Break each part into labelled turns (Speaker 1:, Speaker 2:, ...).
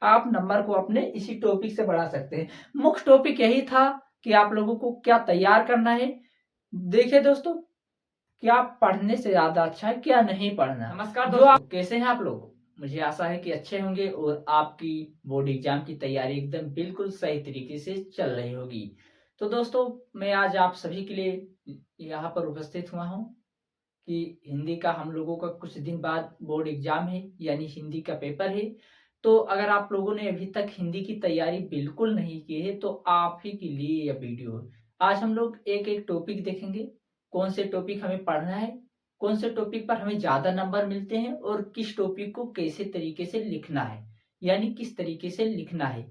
Speaker 1: आप नंबर को अपने इसी टॉपिक से बढ़ा सकते हैं। मुख्य टॉपिक यही था कि आप लोगों को क्या तैयार करना है। देखिए दोस्तों, क्या पढ़ने से ज्यादा अच्छा है क्या नहीं पढ़ना। नमस्कार दोस्तों, कैसे हैं आप लोग? मुझे आशा है कि अच्छे होंगे और आपकी बोर्ड एग्जाम की तैयारी एकदम बिल्कुल सही तरीके से चल रही होगी। तो दोस्तों, मैं आज आप सभी के लिए यहाँ पर उपस्थित हुआ हूँ कि हिंदी का हम लोगों का कुछ दिन बाद बोर्ड एग्जाम है, यानी हिंदी का पेपर है। तो अगर आप लोगों ने अभी तक हिंदी की तैयारी बिल्कुल नहीं की है तो आप ही के लिए यह वीडियो है। आज हम लोग एक एक टॉपिक देखेंगे, कौन से टॉपिक हमें पढ़ना है, कौन से टॉपिक पर हमें ज्यादा नंबर मिलते हैं और किस टॉपिक को कैसे तरीके से लिखना है, यानी किस तरीके से लिखना है।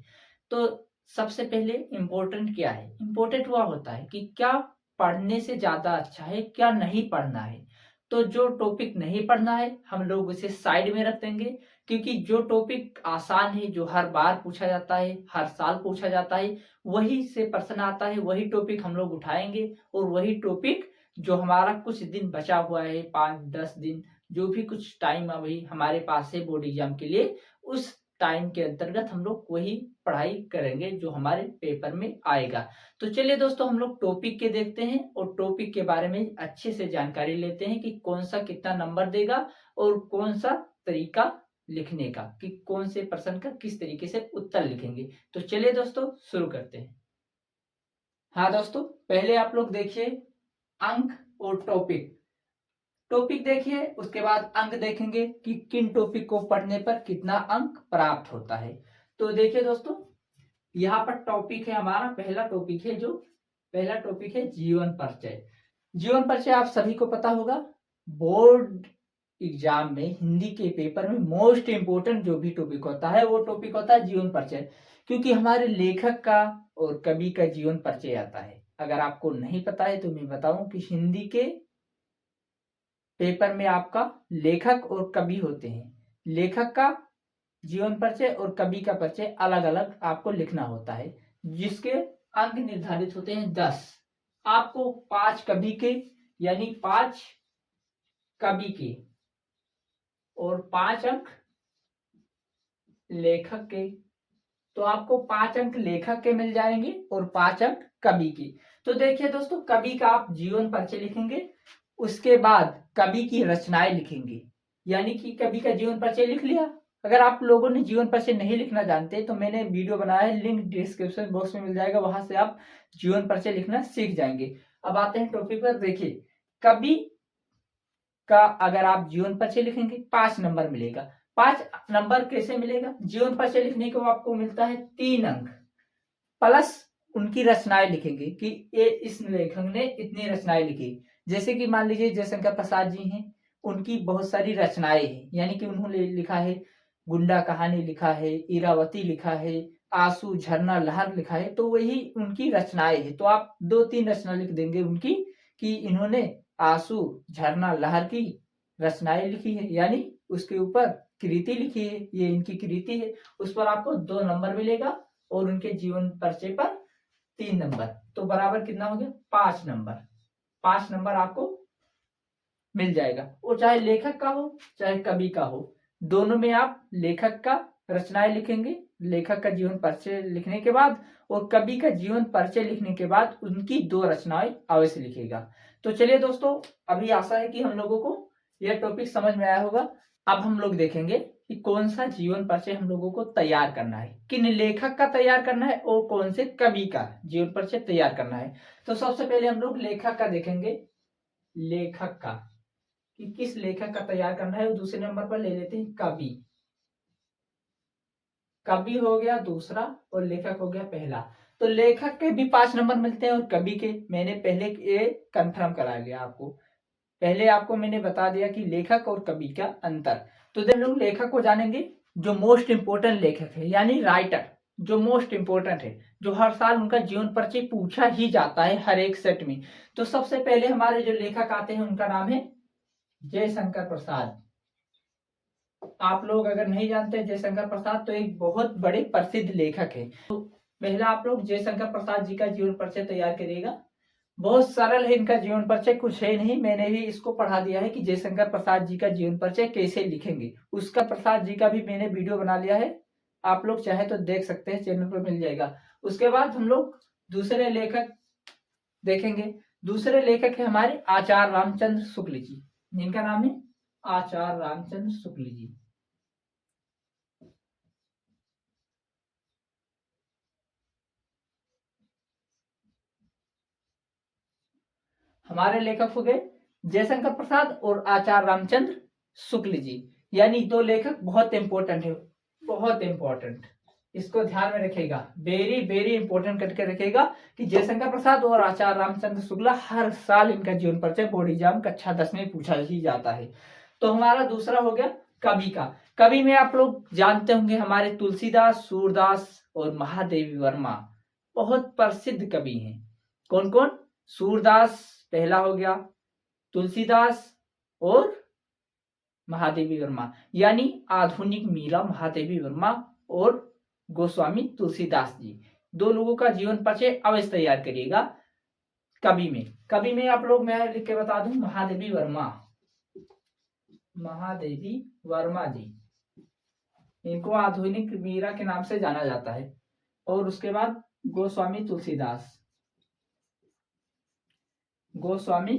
Speaker 1: तो सबसे पहले इम्पोर्टेंट क्या है? इम्पोर्टेंट वह होता है कि क्या पढ़ने से ज्यादा अच्छा है क्या नहीं पढ़ना है। तो जो टॉपिक नहीं पढ़ना है हम लोग उसे साइड में रख देंगे, क्योंकि जो टॉपिक आसान है, जो हर बार पूछा जाता है, हर साल पूछा जाता है, वही से प्रश्न आता है, वही टॉपिक हम लोग उठाएंगे। और वही टॉपिक जो हमारा कुछ दिन बचा हुआ है, 5-10 दिन, जो भी कुछ टाइम अभी हमारे पास है बोर्ड एग्जाम के लिए, उस टाइम के अंतर्गत हम लोग वही पढ़ाई करेंगे जो हमारे पेपर में आएगा। तो चलिए दोस्तों, हम लोग टॉपिक के देखते हैं और टॉपिक के बारे में अच्छे से जानकारी लेते हैं कि कौन सा कितना नंबर देगा और कौन सा तरीका लिखने का, कि कौन से प्रश्न का किस तरीके से उत्तर लिखेंगे। तो चलिए दोस्तों, शुरू करते हैं। हाँ दोस्तों, पहले आप लोग देखिए अंक और टॉपिक। टॉपिक देखिए, उसके बाद अंक देखेंगे कि किन टॉपिक को पढ़ने पर कितना अंक प्राप्त होता है। तो देखिए दोस्तों, यहाँ पर टॉपिक है हमारा, पहला टॉपिक है, जो पहला टॉपिक है जीवन परिचय। जीवन परिचय आप सभी को पता होगा, बोर्ड एग्जाम में हिंदी के पेपर में मोस्ट इंपोर्टेंट जो भी टॉपिक होता है वो टॉपिक होता है जीवन परिचय, क्योंकि हमारे लेखक का और कवि का जीवन परिचय आता है। अगर आपको नहीं पता है तो मैं बताऊं कि हिंदी के पेपर में आपका लेखक और कवि होते हैं। लेखक का जीवन परिचय और कवि का परिचय अलग अलग आपको लिखना होता है, जिसके अंक निर्धारित होते हैं 10। आपको 5 कवि के, यानी 5 कवि के और 5 अंक लेखक के। तो आपको 5 अंक लेखक के मिल जाएंगे और 5 अंक कवि के। तो देखिए दोस्तों, कवि का आप जीवन परिचय लिखेंगे, उसके बाद कवि की रचनाएं लिखेंगे, यानी कि कवि का जीवन परिचय लिख लिया। अगर आप लोगों ने जीवन परिचय नहीं लिखना जानते तो मैंने वीडियो बनाया है, लिंक डिस्क्रिप्शन बॉक्स में मिल जाएगा, वहां से आप जीवन परिचय लिखना सीख जाएंगे। अब आते हैं टॉपिक पर। देखिए, कवि का अगर आप जीवन परिचय लिखेंगे 5 नंबर मिलेगा। 5 नंबर कैसे मिलेगा? जीवन परिचय लिखने को आपको मिलता है 3 अंक, प्लस उनकी रचनाएं लिखेंगे कि ये इस लेखक ने इतनी रचनाएं लिखी। जैसे कि मान लीजिए जयशंकर प्रसाद जी हैं, उनकी बहुत सारी रचनाएं हैं, यानी कि उन्होंने लिखा है गुंडा कहानी, लिखा है इरावती, लिखा है आंसू झरना लहर, लिखा है। तो वही उनकी रचनाएं हैं। तो आप 2-3 रचना लिख देंगे उनकी कि इन्होंने आंसू झरना लहर की रचनाएं लिखी है, यानी उसके ऊपर कृति लिखी है, ये इनकी कृति है। उस पर आपको 2 नंबर मिलेगा और उनके जीवन परिचय पर 3 नंबर। तो बराबर कितना हो गया? 5 नंबर। 5 नंबर आपको मिल जाएगा। वो चाहे लेखक का हो चाहे कवि का हो, दोनों में आप लेखक का रचनाएं लिखेंगे, लेखक का जीवन परिचय लिखने के बाद, और कवि का जीवन परिचय लिखने के बाद उनकी 2 रचनाएं अवश्य लिखेगा। तो चलिए दोस्तों, अभी आशा है कि हम लोगों को यह टॉपिक समझ में आया होगा। अब हम लोग देखेंगे कि कौन सा जीवन परिचय हम लोगों को तैयार करना है, किन लेखक का तैयार करना है और कौन से कवि का जीवन परिचय तैयार करना है। तो सबसे पहले हम लोग लेखक का देखेंगे, लेखक का कि किस लेखक का तैयार करना है। और दूसरे नंबर पर ले लेते हैं कवि। कवि हो गया दूसरा और लेखक हो गया पहला। तो लेखक के भी 5 नंबर मिलते हैं और कवि के मैंने पहले ये कंफर्म करा लिया आपको, पहले आपको मैंने बता दिया कि लेखक और कवि का अंतर। तो हम लोग लेखक को जानेंगे, जो मोस्ट इंपोर्टेंट लेखक है, यानी राइटर, जो मोस्ट इंपोर्टेंट है, जो हर साल उनका जीवन परिचय पूछा ही जाता है हर एक सेट में। तो सबसे पहले हमारे जो लेखक आते हैं उनका नाम है जयशंकर प्रसाद। आप लोग अगर नहीं जानते जयशंकर प्रसाद, तो एक बहुत बड़े प्रसिद्ध लेखक है। तो पहला आप लोग जयशंकर प्रसाद जी का जीवन परिचय तैयार करिएगा। बहुत सरल है इनका जीवन परिचय, कुछ है नहीं, मैंने भी इसको पढ़ा दिया है कि जयशंकर प्रसाद जी का जीवन परिचय कैसे लिखेंगे। उसका प्रसाद जी का भी मैंने वीडियो बना लिया है, आप लोग चाहे तो देख सकते हैं, चैनल पर मिल जाएगा। उसके बाद हम लोग दूसरे लेखक देखेंगे। दूसरे लेखक है हमारे आचार्य रामचंद्र शुक्ल जी, जिनका नाम है आचार्य रामचंद्र शुक्ल जी। हमारे लेखक हो गए जयशंकर प्रसाद और आचार्य रामचंद्र शुक्ल जी, यानी दो लेखक बहुत इंपॉर्टेंट है, बहुत इंपॉर्टेंट। इसको ध्यान में रखेगा, वेरी वेरी इंपॉर्टेंट करके रखेगा कि जयशंकर प्रसाद और आचार्य रामचंद्र शुक्ला, हर साल इनका जीवन परिचय बोर्ड एग्जाम कक्षा 10 में पूछा ही जाता है। तो हमारा दूसरा हो गया कवि का। कवि में आप लोग जानते होंगे हमारे तुलसीदास, सूरदास और महादेवी वर्मा बहुत प्रसिद्ध कवि हैं। कौन कौन? सूरदास पहला हो गया, तुलसीदास और महादेवी वर्मा, यानी आधुनिक मीरा महादेवी वर्मा और गोस्वामी तुलसीदास जी, दो लोगों का जीवन परिचय अवश्य तैयार करिएगा। कवि में आप लोग, मैं लिख के बता दूं, महादेवी वर्मा जी, इनको आधुनिक मीरा के नाम से जाना जाता है। और उसके बाद गोस्वामी तुलसीदास, गोस्वामी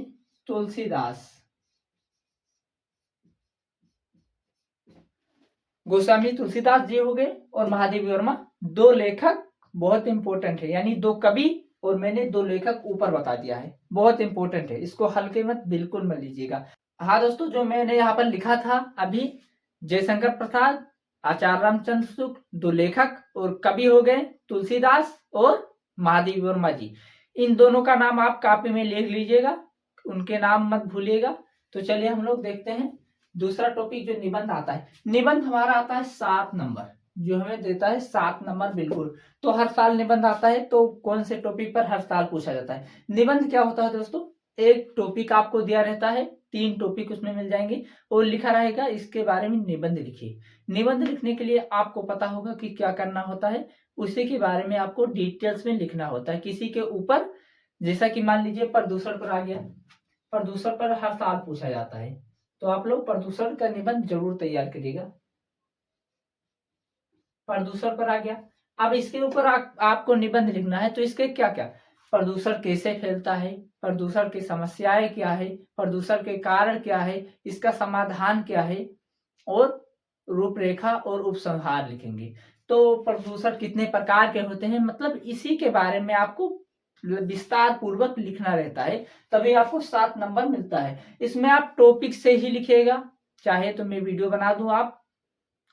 Speaker 1: तुलसीदास जी हो गए और महादेवी वर्मा, दो लेखक बहुत इंपॉर्टेंट है, यानी दो कवि और मैंने दो लेखक ऊपर बता दिया है, बहुत इंपॉर्टेंट है, इसको हल्के मत बिल्कुल मत लीजिएगा। हाँ दोस्तों, जो मैंने यहाँ पर लिखा था अभी, जयशंकर प्रसाद, आचार्य रामचंद्र शुक्ल दो लेखक और कवि हो गए तुलसीदास और महादेवी वर्मा जी, इन दोनों का नाम आप कॉपी में लिख लीजिएगा, उनके नाम मत भूलिएगा। तो चलिए हम लोग देखते हैं दूसरा टॉपिक, जो निबंध आता है। निबंध हमारा आता है 7 नंबर, जो हमें देता है 7 नंबर बिल्कुल। तो हर साल निबंध आता है, तो कौन से टॉपिक पर हर साल पूछा जाता है। निबंध क्या होता है दोस्तों? एक टॉपिक आपको दिया रहता है, 3 टॉपिक उसमें मिल जाएंगे और लिखा रहेगा इसके बारे में निबंध लिखिए। निबंध लिखने के लिए आपको पता होगा कि क्या करना होता है, उसी के बारे में आपको डिटेल्स में लिखना होता है किसी के ऊपर। जैसा कि मान लीजिए प्रदूषण पर आ गया, प्रदूषण पर हर साल पूछा जाता है, तो आप लोग प्रदूषण का निबंध जरूर तैयार करिएगा। प्रदूषण पर आ गया, अब इसके ऊपर आपको निबंध लिखना है, तो इसके क्या क्या, प्रदूषण कैसे फैलता है, प्रदूषण की समस्याएं क्या है, प्रदूषण के कारण क्या है, इसका समाधान क्या है, और रूपरेखा और उपसंहार लिखेंगे। तो प्रदूषण कितने प्रकार के होते हैं, मतलब इसी के बारे में आपको विस्तार पूर्वक लिखना रहता है, तभी आपको 7 नंबर मिलता है। इसमें आप टॉपिक से ही लिखिएगा, चाहे तो मैं वीडियो बना दूं, आप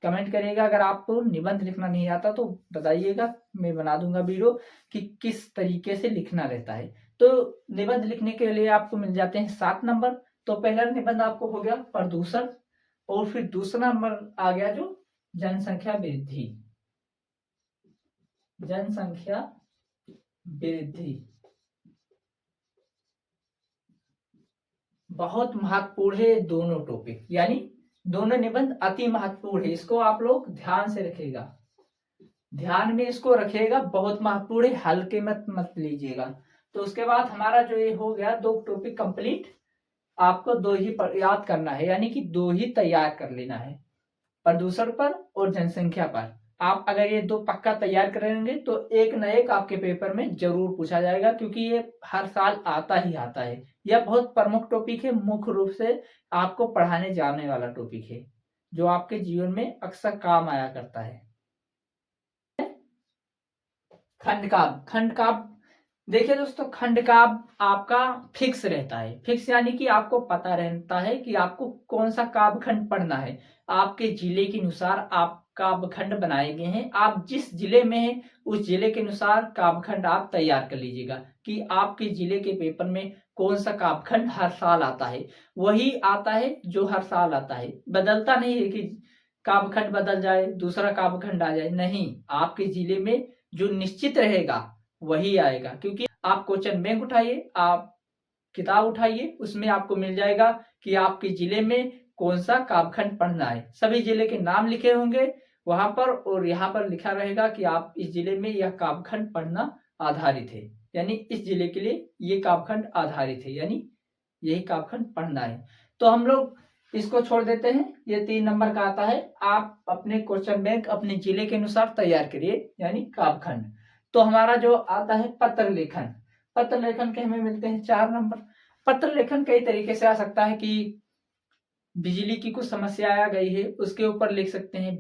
Speaker 1: कमेंट करिएगा। अगर आपको निबंध लिखना नहीं आता तो बताइएगा, मैं बना दूंगा वीडियो कि किस तरीके से लिखना रहता है। तो निबंध लिखने के लिए आपको मिल जाते हैं 7 नंबर। तो पहला निबंध आपको हो गया प्रदूषण, और फिर दूसरा नंबर आ गया जो जनसंख्या वृद्धि। बहुत महत्वपूर्ण है दोनों टॉपिक, यानी दोनों निबंध अति महत्वपूर्ण है, इसको आप लोग ध्यान से रखिएगा, ध्यान में इसको रखिएगा, बहुत महत्वपूर्ण है, हल्के मत लीजिएगा। तो उसके बाद हमारा जो ये हो गया 2 टॉपिक कंप्लीट, आपको 2 ही याद करना है, यानी कि 2 ही तैयार कर लेना है, प्रदूषण पर और जनसंख्या पर। आप अगर ये 2 पक्का तैयार करेंगे तो एक न एक आपके पेपर में जरूर पूछा जाएगा, क्योंकि ये हर साल आता ही आता है। यह बहुत प्रमुख टॉपिक है, मुख्य रूप से आपको पढ़ाने जाने वाला टॉपिक है, जो आपके जीवन में अक्सर काम आया करता है। खंड देखिए दोस्तों, खंड काव्य आपका फिक्स रहता है, फिक्स यानी कि आपको पता रहता है कि आपको कौन सा काव्य खंड पढ़ना है। आपके जिले के अनुसार आप काव्य खंड बनाए गए हैं, आप जिस जिले में हैं उस जिले के अनुसार काव्य खंड आप तैयार कर लीजिएगा कि आपके जिले के पेपर में कौन सा काव्य खंड हर साल आता है, वही आता है जो हर साल आता है। बदलता नहीं है कि काव्य खंड बदल जाए, दूसरा काव्य खंड आ जाए, नहीं, आपके जिले में जो निश्चित रहेगा वही आएगा। क्योंकि आप क्वेश्चन बैंक उठाइए, आप किताब उठाइए, उसमें आपको मिल जाएगा कि आपके जिले में कौन सा काव्यखंड पढ़ना है, सभी जिले के नाम लिखे होंगे वहां पर, और यहाँ पर लिखा रहेगा कि आप इस जिले में यह काव्यखंड पढ़ना आधारित है, यानी इस जिले के लिए ये काव्यखंड आधारित है, यानी यही काव्यखंड पढ़ना है। तो हम लोग इसको छोड़ देते हैं। ये 3 नंबर का आता है। आप अपने क्वेश्चन बैंक अपने जिले के अनुसार तैयार करिए, यानी काव्यखंड। तो हमारा जो आता है पत्र लेखन, पत्र लेखन के हमें मिलते हैं 4 नंबर। पत्र लेखन कई तरीके से आ सकता है कि बिजली की कुछ समस्या आ गई है, उसके ऊपर लिख सकते हैं।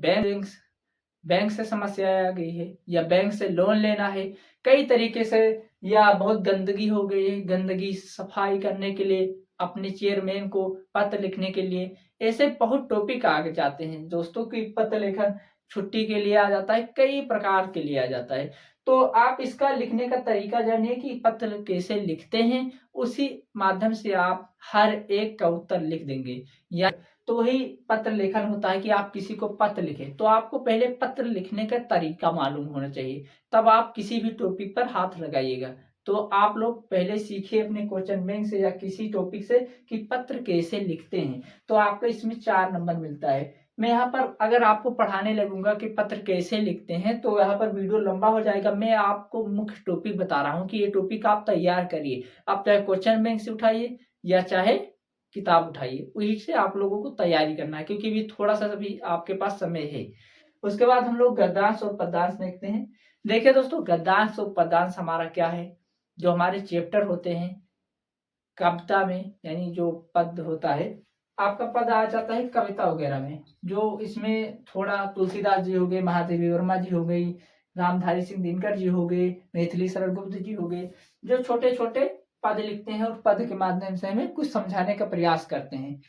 Speaker 1: बैंक से समस्या आ गई है, या बैंक से लोन लेना है, कई तरीके से। या बहुत गंदगी हो गई है, गंदगी सफाई करने के लिए अपने चेयरमैन को पत्र लिखने के लिए, ऐसे बहुत टॉपिक आगे जाते हैं दोस्तों की। पत्र लेखन छुट्टी के लिए आ जाता है, कई प्रकार के लिए आ जाता है। तो आप इसका लिखने का तरीका जानिए कि पत्र कैसे लिखते हैं, उसी माध्यम से आप हर एक का उत्तर लिख देंगे। या तो वही पत्र लेखन होता है कि आप किसी को पत्र लिखें। तो आपको पहले पत्र लिखने का तरीका मालूम होना चाहिए, तब आप किसी भी टॉपिक पर हाथ लगाइएगा। तो आप लोग पहले सीखिए अपने क्वेश्चन बैंक से या किसी टॉपिक से कि पत्र कैसे लिखते हैं। तो आपको इसमें 4 नंबर मिलता है। मैं यहाँ पर अगर आपको पढ़ाने लगूंगा कि पत्र कैसे लिखते हैं तो यहाँ पर वीडियो लंबा हो जाएगा। मैं आपको मुख्य टॉपिक बता रहा हूँ कि ये टॉपिक आप तैयार करिए। आप चाहे क्वेश्चन बैंक से उठाइए या चाहे किताब उठाइए, वही से आप लोगों को तैयारी करना है, क्योंकि भी थोड़ा सा भी आपके पास समय है। उसके बाद हम लोग गद्यांश और पद्यांश देखते हैं। देखिए दोस्तों, गद्यांश और पद्यांश हमारा क्या है, जो हमारे चैप्टर होते हैं कविता में, यानी जो पद होता है, आपका पद आ जाता है कविता वगैरह में। जो इसमें थोड़ा तुलसीदास जी हो गए, महादेवी वर्मा जी हो गई, रामधारी सिंह दिनकर जी हो गए, मैथिली शरण गुप्त जी हो गए, जो छोटे छोटे पद लिखते हैं और पद के माध्यम से हमें कुछ समझाने का प्रयास करते हैं।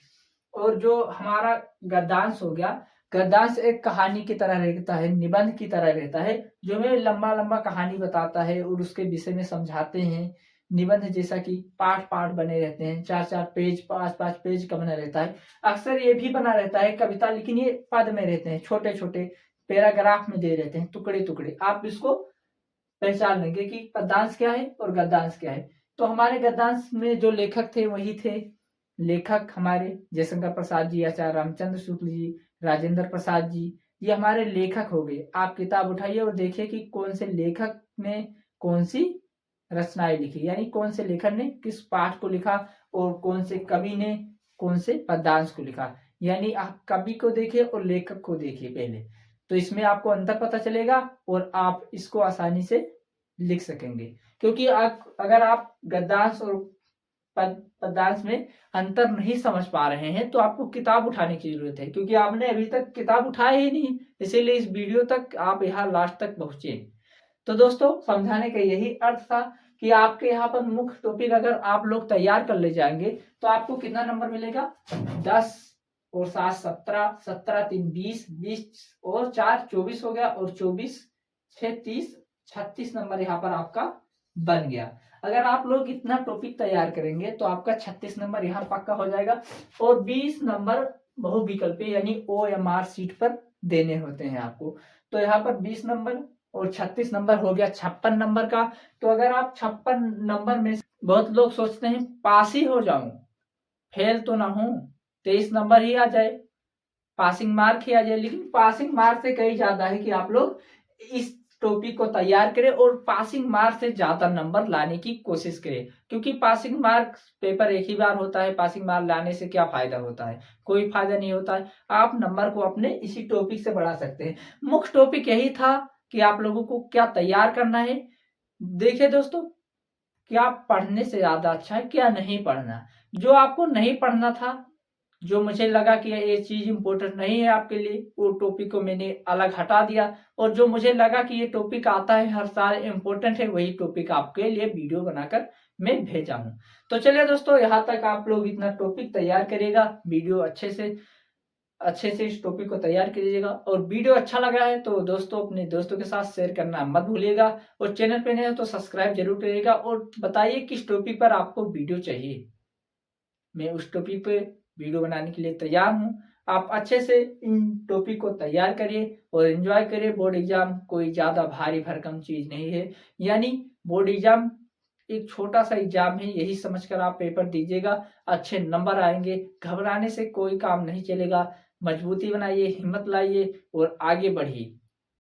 Speaker 1: और जो हमारा गद्यांश हो गया, गद्यांश एक कहानी की तरह रहता है, निबंध की तरह रहता है, जो हमें लंबा लंबा कहानी बताता है और उसके विषय में समझाते हैं। निबंध जैसा कि पाठ पाठ बने रहते हैं, 4-4 पेज 5-5 पेज का बना रहता है। अक्सर ये भी बना रहता है कविता, लेकिन ये पद में रहते हैं, छोटे छोटे पैराग्राफ में दे रहते हैं, टुकड़े टुकड़े। आप इसको पहचान लेंगे कि पद्यांश क्या है और गद्यांश क्या है। तो हमारे गद्यांश में जो लेखक थे वही थे, लेखक हमारे जयशंकर प्रसाद जी, आचार्य रामचंद्र शुक्ल जी, राजेंद्र प्रसाद जी, ये हमारे लेखक हो गए। आप किताब उठाइए और देखिए कि कौन से लेखक ने कौन सी रचनाएं लिखी, यानी कौन से लेखक ने किस पाठ को लिखा और कौन से कवि ने कौन से पद्यांश को लिखा। यानी आप कवि को देखिए और लेखक को देखिए पहले, तो इसमें आपको अंतर पता चलेगा और आप इसको आसानी से लिख सकेंगे। क्योंकि अगर आप गद्यांश और पद्यांश में अंतर नहीं समझ पा रहे हैं तो आपको किताब उठाने की जरूरत है, क्योंकि आपने अभी तक किताब उठाया ही नहीं, इसीलिए इस वीडियो तक आप यहाँ लास्ट तक पहुंचे। तो दोस्तों, समझाने का यही अर्थ था कि आपके यहाँ पर मुख्य टॉपिक अगर आप लोग तैयार कर ले जाएंगे तो आपको कितना नंबर मिलेगा, 10 और 7 17, 17 3 20, 20 और 4 24 हो गया, और 24 6 30, 36 नंबर यहाँ पर आपका बन गया। अगर आप लोग इतना टॉपिक तैयार करेंगे तो आपका 36 नंबर यहाँ पक्का हो जाएगा। और 20 नंबर बहुविकल्पी यानी OMR सीट पर देने होते हैं आपको। तो यहाँ पर 20 नंबर और 36 नंबर हो गया 56 नंबर का। तो अगर आप 56 नंबर में, बहुत लोग सोचते हैं पास ही हो जाऊं, फेल तो ना हूं, 23 नंबर ही आ जाए, पासिंग मार्क ही आ जाए। लेकिन पासिंग मार्क से कहीं ज्यादा है कि आप लोग इस टॉपिक को तैयार करें और पासिंग मार्क से ज्यादा नंबर लाने की कोशिश करें। क्योंकि पासिंग मार्क पेपर एक ही बार होता है, पासिंग मार्क लाने से क्या फायदा होता है, कोई फायदा नहीं होता है। आप नंबर को अपने इसी टॉपिक से बढ़ा सकते हैं। मुख्य टॉपिक यही था कि आप लोगों को क्या तैयार करना है। देखिए दोस्तों, क्या पढ़ने से ज्यादा अच्छा है क्या नहीं पढ़ना। जो आपको नहीं पढ़ना था, जो मुझे लगा कि ये चीज इंपॉर्टेंट नहीं है आपके लिए, वो टॉपिक को मैंने अलग हटा दिया। और जो मुझे लगा कि ये टॉपिक आता है हर साल, इम्पोर्टेंट है, वही टॉपिक आपके लिए वीडियो बनाकर मैं भेजा हूँ। तो चलिए दोस्तों, यहाँ तक आप लोग इतना टॉपिक तैयार करिएगा, वीडियो अच्छे से इस टॉपिक को तैयार कीजिएगा। और वीडियो अच्छा लगा है तो दोस्तों अपने दोस्तों के साथ शेयर करना मत भूलिएगा। और चैनल पे नए हो तो सब्सक्राइब जरूर करिएगा और बताइए किस टॉपिक पर आपको वीडियो चाहिए। मैं उस टॉपिक पे वीडियो बनाने के लिए तैयार हूँ। आप अच्छे से इन टॉपिक को तैयार करिए और एंजॉय करिए। बोर्ड एग्जाम कोई ज्यादा भारी भरकम चीज नहीं है, यानी बोर्ड एग्जाम एक छोटा सा एग्जाम है, यही समझकर आप पेपर दीजिएगा, अच्छे नंबर आएंगे। घबराने से कोई काम नहीं चलेगा। मजबूती बनाइए, हिम्मत लाइए और आगे बढ़िए।